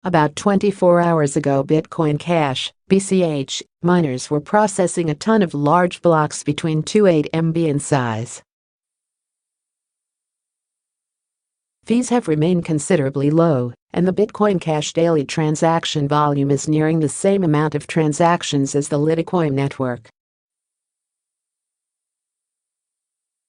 About 24 hours ago, Bitcoin Cash (BCH) miners were processing a ton of large blocks between 2.8 MB in size. Fees have remained considerably low, and the Bitcoin Cash daily transaction volume is nearing the same amount of transactions as the Litecoin network.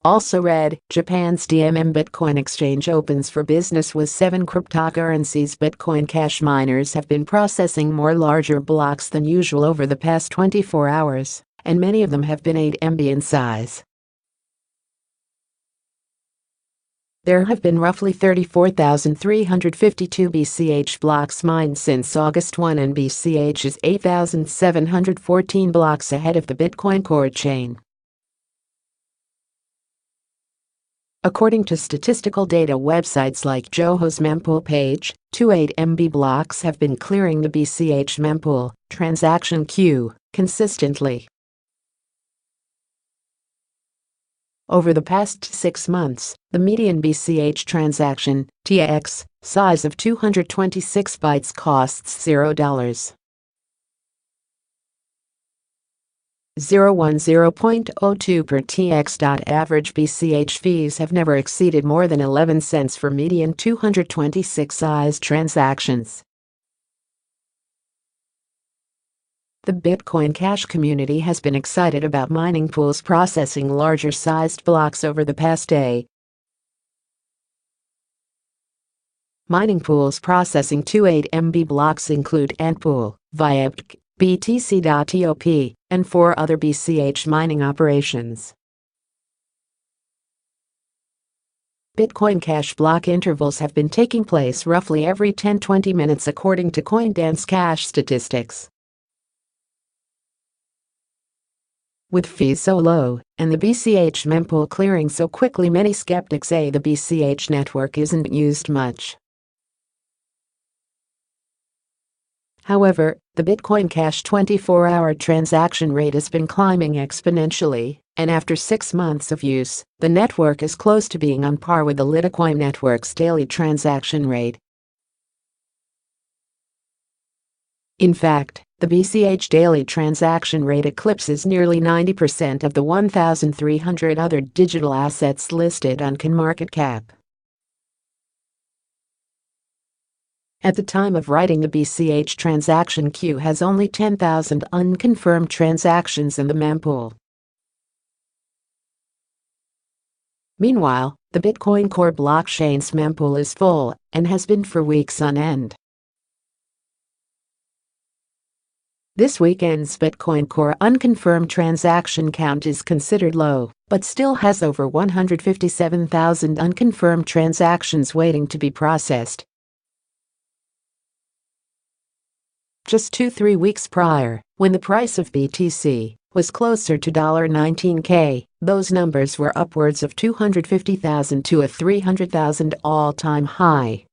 Also read, Japan's DMM Bitcoin exchange opens for business with 7 cryptocurrencies. Bitcoin Cash miners have been processing more larger blocks than usual over the past 24 hours, and many of them have been 8 MB in size. There have been roughly 34,352 BCH blocks mined since August 1, and BCH is 8,714 blocks ahead of the Bitcoin Core chain. According to statistical data websites like Zoho's mempool page, 2.8 MB blocks have been clearing the BCH mempool transaction queue consistently. Over the past 6 months, the median BCH transaction (TX) size of 226 bytes costs $0.010.02 per TX. Average BCH fees have never exceeded more than 11 cents for median 226 size transactions. The Bitcoin Cash community has been excited about mining pools processing larger sized blocks over the past day. Mining pools processing 2.8 MB blocks include Antpool, Vyepk, BTC.top, and 4 other BCH mining operations. Bitcoin Cash block intervals have been taking place roughly every 10-20 minutes according to CoinDance Cash statistics. With fees so low and the BCH mempool clearing so quickly, many skeptics say the BCH network isn't used much. However, the Bitcoin Cash 24-hour transaction rate has been climbing exponentially, and after 6 months of use, the network is close to being on par with the Litecoin network's daily transaction rate. In fact, the BCH daily transaction rate eclipses nearly 90% of the 1,300 other digital assets listed on CoinMarketCap. At the time of writing, the BCH transaction queue has only 10,000 unconfirmed transactions in the mempool. Meanwhile, the Bitcoin Core blockchain's mempool is full and has been for weeks on end. This weekend's Bitcoin Core unconfirmed transaction count is considered low, but still has over 157,000 unconfirmed transactions waiting to be processed. Just 2-3 weeks prior, when the price of BTC was closer to $19K, those numbers were upwards of 250,000 to a 300,000 all-time high.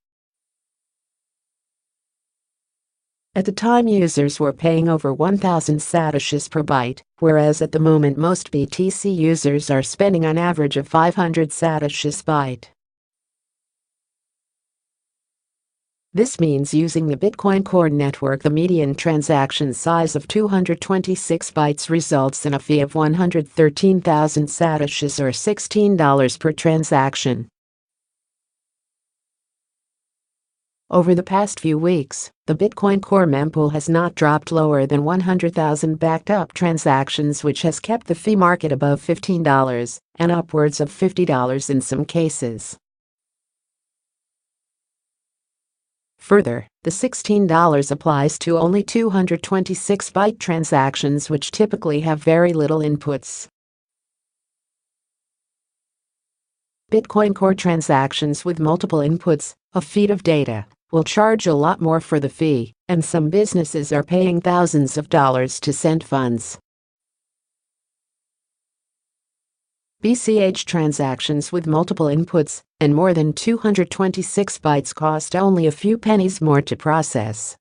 At the time, users were paying over 1,000 satoshis per byte, whereas at the moment most BTC users are spending an average of 500 satoshis byte. This means using the Bitcoin Core network, the median transaction size of 226 bytes results in a fee of 113,000 satoshis or $16 per transaction. Over the past few weeks, the Bitcoin Core mempool has not dropped lower than 100,000 backed-up transactions, which has kept the fee market above $15 and upwards of $50 in some cases. Further, the $16 applies to only 226-byte transactions, which typically have very little inputs. Bitcoin Core transactions with multiple inputs, a feed of data, will charge a lot more for the fee, and some businesses are paying thousands of dollars to send funds. BCH transactions with multiple inputs and more than 226 bytes cost only a few pennies more to process.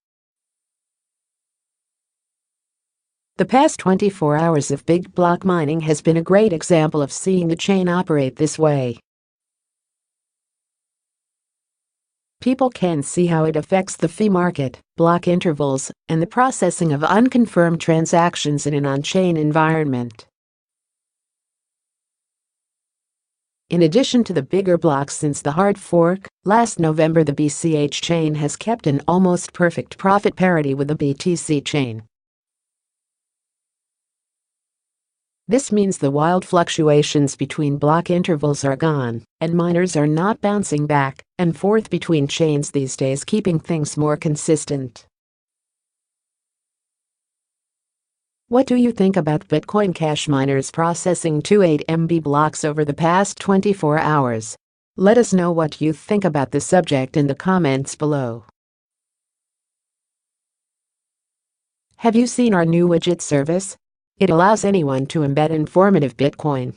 The past 24 hours of big block mining has been a great example of seeing the chain operate this way. People can see how it affects the fee market, block intervals, and the processing of unconfirmed transactions in an on-chain environment. In addition to the bigger blocks since the hard fork, last November the BCH chain has kept an almost perfect profit parity with the BTC chain. This means the wild fluctuations between block intervals are gone, and miners are not bouncing back and forth between chains these days, keeping things more consistent. What do you think about Bitcoin Cash miners processing 28 MB blocks over the past 24 hours? Let us know what you think about the subject in the comments below. Have you seen our new widget service? It allows anyone to embed informative Bitcoin